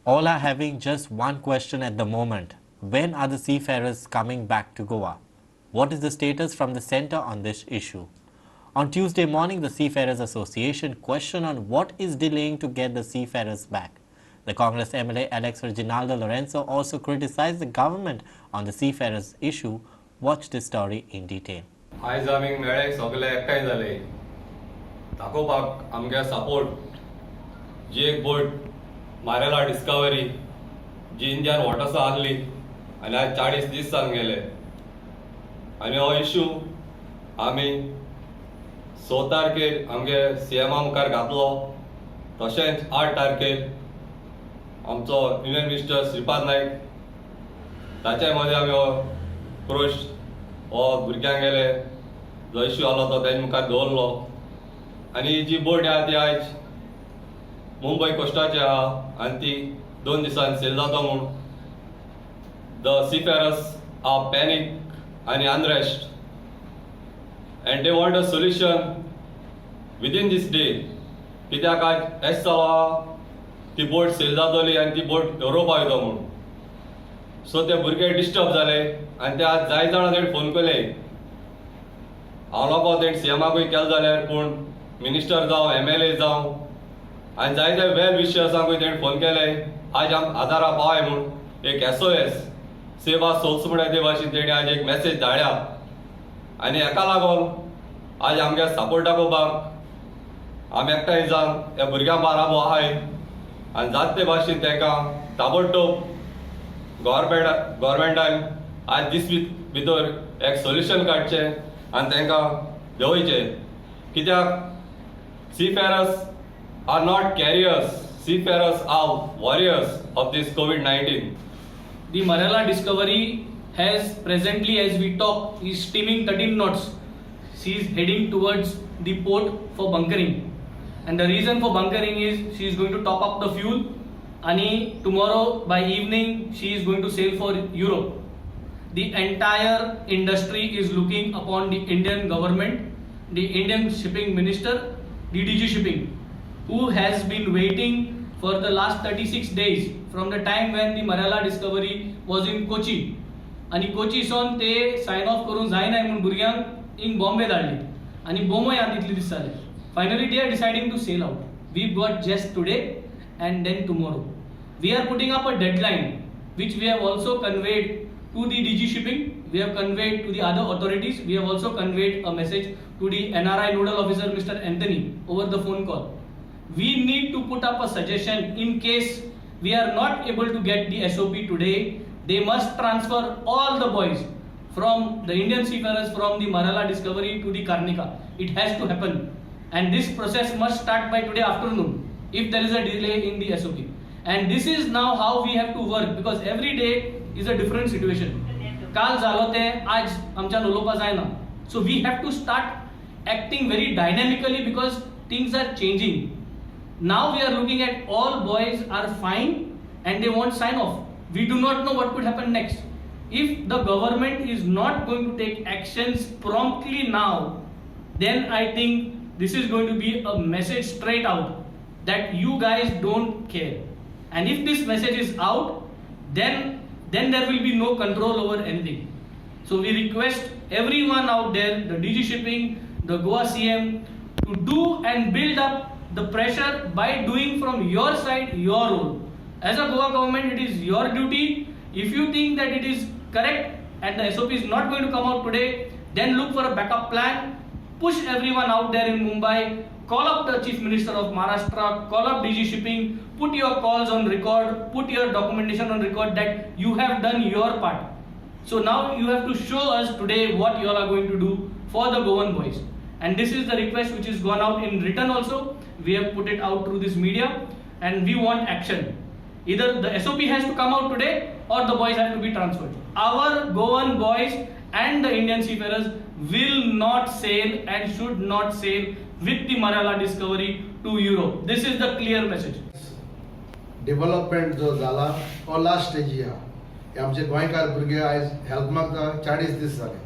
All are having just one question at the moment. When are the seafarers coming back to Goa? What is the status from the centre on this issue? On Tuesday morning, the Seafarers Association questioned on what is delaying to get the seafarers back. The Congress MLA Alex Reginaldo Lorenzo also criticized the government on the seafarers issue. Watch this story in detail. आयज आमी मेळे सगळे एकठांय जाले दाखोवपाक आमगे support जी एक बोट मारेला डिस्कवरी जी इंडियन वॉटर्स आहली आनी आज 40 दीस जावन गेले आनी हो इश्यू आमी 6 तारखेर आमगे सीएमा मुखार घातलो तशेंच 8 तारखेर आमचो युनियन मिनिस्टर श्रीपाद नायक ताचे मध्ये आमी हो प्रोश हो भुरग्यांक गेले जो इश्यू आलो तो तेजे मुखार दवरलो आनी जी बोट आहा ती आयज मुंबय कोस्टाची आहा आनी ती 2 दिसांनी सेल जाता म्हूण द सीफेरर्स आर पॅनीक आनी unrest and they want a solution within this day कित्याक आज एस चलो ती बोट सेल जातली आनी ती बोट युरोपा वयता म्हूण सो ते भुरगे डिस्टर्ब जाले आनी ते आज जाय जाणां तेणी फोन केले हांव लोको तेणी सीएमाकूय केले जाल्यार पूण मिनिस्टर जावं MLA जावं आनी जायते वेल विशर्सांकूय तेणी फोन केले आज आदारा पावय म्हूण एक SOS सेवा सोल्स म्हणून ते भाशेन तेणी आज एक मेसेज धाडल्या आनी हेका लागून आज आमगे सपोर्ट दाखोवपाक आमी एकठांय जावन ह्या भुरग्यां बाराबो आहाय आनी जात ते भाशेन तेका ताबडतोब गव्हर्मेंटान आज दीस भितर एक सोल्युशन काडचें आनी तांकां देंवयचें कित्याक seafarers are not carriers, seafarers are warriors of this COVID-19. The Marella Discovery has presently, as we talk, is steaming 13 knots. She is heading towards the port for bunkering, and the reason for bunkering is she is going to top up the fuel. And tomorrow by evening she is going to sail for Europe. The entire industry is looking upon the Indian government, the Indian shipping minister, the DG shipping, who has been waiting for the last 36 days from the time when the Marella Discovery was in Kochi. And Kochi son te sign off करून जायना म्हणून भुरग्यांक in Bombay धाडली आणि बोंबय आदितली दीस जाले. Finally they are deciding to sail out. We've got just today and then tomorrow. We are putting up a deadline which we have also conveyed to the DG shipping, we have conveyed to the other authorities, we have also conveyed a message to the NRI nodal officer Mr. Anthony over the phone call. We need to put up a suggestion in case we are not able to get the SOP today. They must transfer all the boys from the Indian seafarers from the Marella Discovery to the Karnika. It has to happen, and this process must start by today afternoon if there is a delay in the SOP. And this is now how we have to work, because every day is a different situation. काल झालो ते आज आमच्यान उलोवपा जायना. So we have to start acting very dynamically because things are changing. Now we are looking at all boys are fine and they want sign off. We do not know what could happen next. If the government is not going to take actions promptly now, then I think this is going to be a message straight out that you guys don't care. And if this message is out, then there will be no control over anything. So we request everyone out there, the DG shipping, the Goa CM, to do and build up the pressure by doing from your side your role. As a Goa government, it is your duty. If you think that it is correct and the SOP is not going to come out today, then look for a backup plan. Push everyone out there in Mumbai. Call up the Chief Minister of Maharashtra, call up DG shipping, put your calls on record, put your documentation on record that you have done your part. So now you have to show us today what you all are going to do for the Goan boys. And this is the request which is gone out in written also. We have put it out through this media and we want action. Either the SOP has to come out today or the boys have to be transferred. Our Goan boys and the Indian seafarers will not sail and should not sail with the Marella Discovery to Europe. This is the clear message. Development जो जाला तो last स्टेजी आहा. हे आमचे गोंयकार भुरगे आयज health मागता 40 दीस जाले.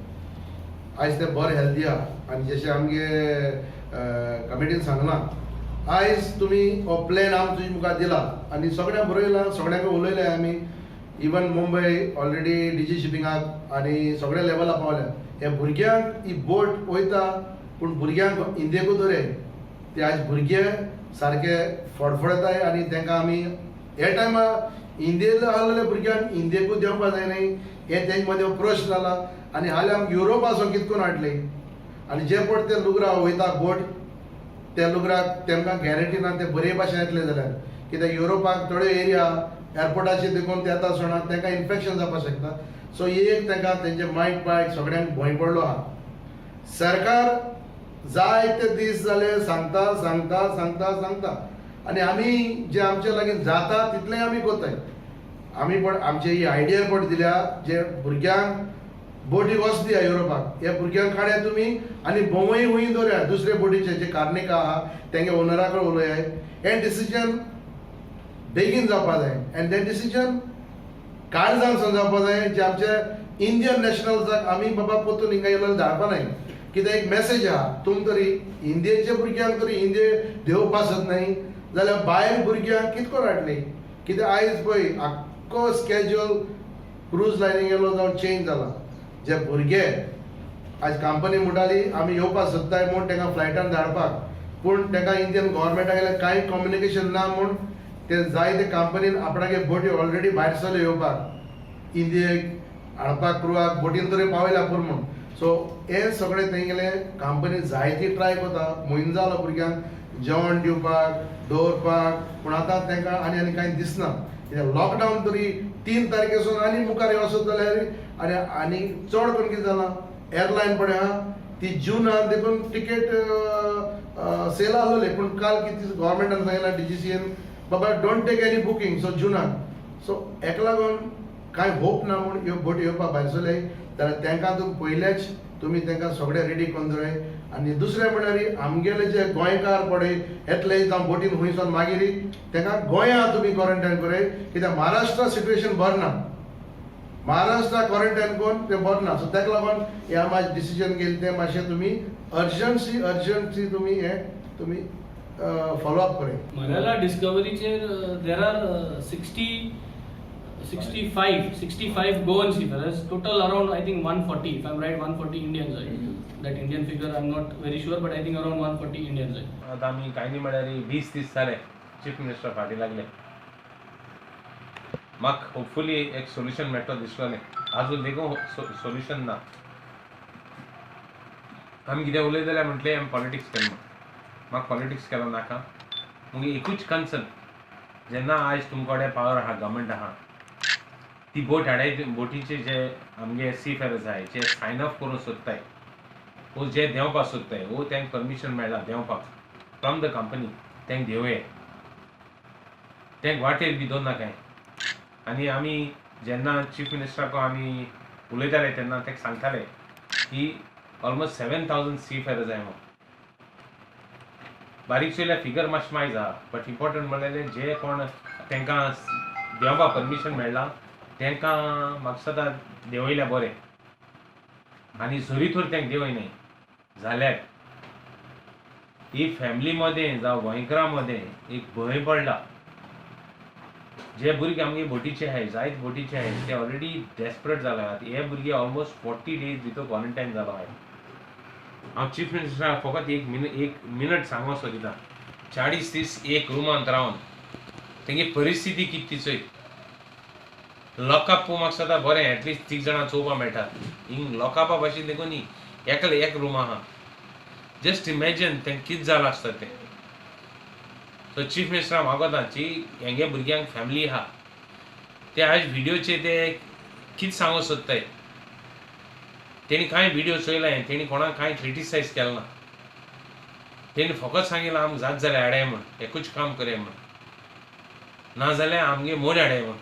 आयज ते बरे हेल्दी आहा आनी जशें आमगे कमिटीन सांगलां आयज तुमी हो प्लॅन आमकां तुजे मुखार दिला आनी सगळ्यांक बरयलां, सगळ्यांक उलयले आमी. इवन मुंबय ऑलरेडी डीजी शिपिंगाक आनी सगळ्या लेवलाक पावल्या. हे भुरग्यांक ही बोट वयता पूण भुरग्यांक हिंदेकूच दवरे. ते आज भुरगे सारके फडफडताय आनी तांकां आमी हे टायमार हिंदेक आहलेल्या भुरग्यांक हिंदेकूच देंवपा जायनाय हे तेंचे मदें प्रश्न जाला. आनी हालीं आमकां युरोपासून कितें करून हाडले आनी जे पट ते लुगरा वयता बोट त्या लुगराक तेमकां गॅरंटी ना ते बरे भाशेन येतले जाल्यार. कित्याक युरोपाक थोडे एरिया एअरपोर्टाचेर देखून ते येता आसतना तांकां इन्फेक्शन जावपाक शकता. सो ही एक तांकां तेंचे मायंड पायक सगळ्यांक भंय पडलो आहा. सरकार जायते दीस जाले सांगता आनी आमी जे आमचे लागीं जाता तितलें आमी कोताय. आमी पण आमचे ही आयडिया पण दिल्या जे भुरग्यांक बोटीक वच दिया युरोपाक. ह्या भुरग्यांक काड्या तुमी आनी भोंवय हुंय दवरया दुसरे बोटीचे जे कार्निका आहा तेंगे ओनरा कडेन उलयाय. हें डिसिजन बेगीन जावपा जाय आनी तें डिसिजन काळजांसून जावपा जाय. जे आमचे इंडियन नॅशनल्साक आमी बाबा पोतून हिंगा येयलो धाडपा न्हय. कित्याक एक मॅसेज आहा तुमी तरी इंडियेच्या भुरग्यांक तरी हिंदी देवपा सोदनाय जाल्यार भायर भुरग्यांक कितें करून हाडली. कित्याक आयज पळय आख्खो स्केड्यूल क्रूज लायनींगेलो जावन चेंज जाला. जे भुरगे आज कंपनी म्हणटाली आमी येवपाक सोदताय म्हूण तांकां फ्लायटान धाडपाक पूण तांकां इंडियन गोवोरमेंटा कडल्यान कांय कम्युनिकेशन ना म्हूण ते जायते कंपनीन आपणागे बोटी ऑलरेडी भायर सरल्यो येवपाक इंडियेक हाडपाक क्रुवाक बोटीन तरी पावयल्या पूण म्हूण. सो हे सगळें तेंगेले कंपनी जायती ट्राय कोता. म्हयनो जालो भुरग्यांक जेवण दिवपाक दवरपाक पूण आतां तांकां आनी कांय दिसना. कित्याक लॉकडावन तरी 3 तारखेसून आनी मुखार वचत जाल्यार आनी चड करून कितें जालां एअरलायन पळय आहा ती जूनाक देखून तिकेट सेल आहलोले पूण काल कितें गोवोरमेंटान सांगलां डीजीसीएन बाबा don't take any booking so जूनाक. सो हेका लागून कांय होप ना म्हूण ह्यो बोटी येवपाक भायर सरले जाल्यार तांकां पयलेच तुमी तांकां सगळें रेडी करून दवराय. आनी दुसरें म्हणल्यार आमगेले जे गोंयकार पळय येतले जावं बोटीन हुंयसून मागीर तांकां गोंया तुमी क्वॉरंटायन कराय. कित्याक महाराष्ट्रा सिट्युएशन बरें ना. महाराष्ट्रा क्वॉरंटायन करून ते बरें ना. सो ताका लागून हे मातशें डिसिजन घेतलें तें मातशें तुमी अर्जंसी तुमी हें तुमी फॉलोअप कराय. मराला डिस्कवरीचेर there are 65 Goan seafarers, total around I think 140, if I'm right, 140 Indians are. That Indian figure I'm not very sure, but I think around 140 Indians are. आता आम्ही काही नाही म्हळ्यार 20-30 जाले चीफ मिनिस्टर फाटी लागले. म्हाका होपफुली एक सोल्युशन मेळटो दिसलोलें. आजून देखून सोल्युशन ना. आमी कितें उलयत जाल्यार म्हटलें आमी पॉलिटिक्स केलें म्हूण. म्हाका पॉलिटिक्स केलो नाका. मुगे एकूच कन्सर्न जेन्ना आयज तुमचे कडेन पावर आहा गव्हर्मेंट आहा ती बोट हाडाय बोटीचे जे आमगे सी फेरर्स आहाय जे सायन ऑफ करूंक सोदताय वो जे देंवपाक सोदताय वो तांकां परमिशन मेळ्ळा देंवपाक फ्रॉम द कंपनी तांकां देंवये. तांकां वाटेर बी दवरनाकाय. आनी आमी जेन्ना चीफ मिनिस्टराक आमी उलयताले तेन्ना ताका सांगताले की ऑलमोस्ट 7,000 सी फेरर्स आहाय म्हणून. बारीक चोयल्यार फिगर मातशें मायज आहा बट इम्पॉर्टंट म्हणल्यार जे कोण तांकां देंवपाक परमिशन मेळ्ळा तांकां म्हाका सदां देंवयल्यार बरें. आनी जोरी तर तांकां देंवयनाय जाल्यार ही फॅमिली मदें जावं गोंयकारां मदें एक भंय पडला. जे भुरगे आमगे बोटीचे आहाय जायत बोटीचे आहाय ते ऑलरेडी डेस्परेट जाल्यात. हे भुरगे ऑलमोस्ट 40 days भितर क्वॉरंटायन जाला आहाय. हांव चीफ मिनिस्टराक फकत एक मिनट सांगूंक सोदिता. 40 दीस एक रुमांत रावन तेंगे परिस्थिती कितें ती चोय. लॉकअप म्हाका सदां बरें एटलिस्ट 3 जाणां चोवपाक मेळटा. हिंग लॉकअपा भाशेन देखून न्ही एकले एक रूम आहा. जस्ट इमॅजिन तें कितें जालां आसता तें. सो चीफ मिनिस्टराक मागोता की हेंगे भुरग्यांक फॅमिली आहा ते आयज व्हिडिओचेर ते कितें सांगूंक सोदताय. तेणी कांय व्हिडिओ चोयलाय तेणी कोणाक कांय क्रिटिसायज केलें ना. तेणी फकत सांगितलें आमकां जात जाल्यार हाडाय म्हूण एकूच काम करया म्हूण नाजाल्यार आमगे मोड हाडाय म्हूण.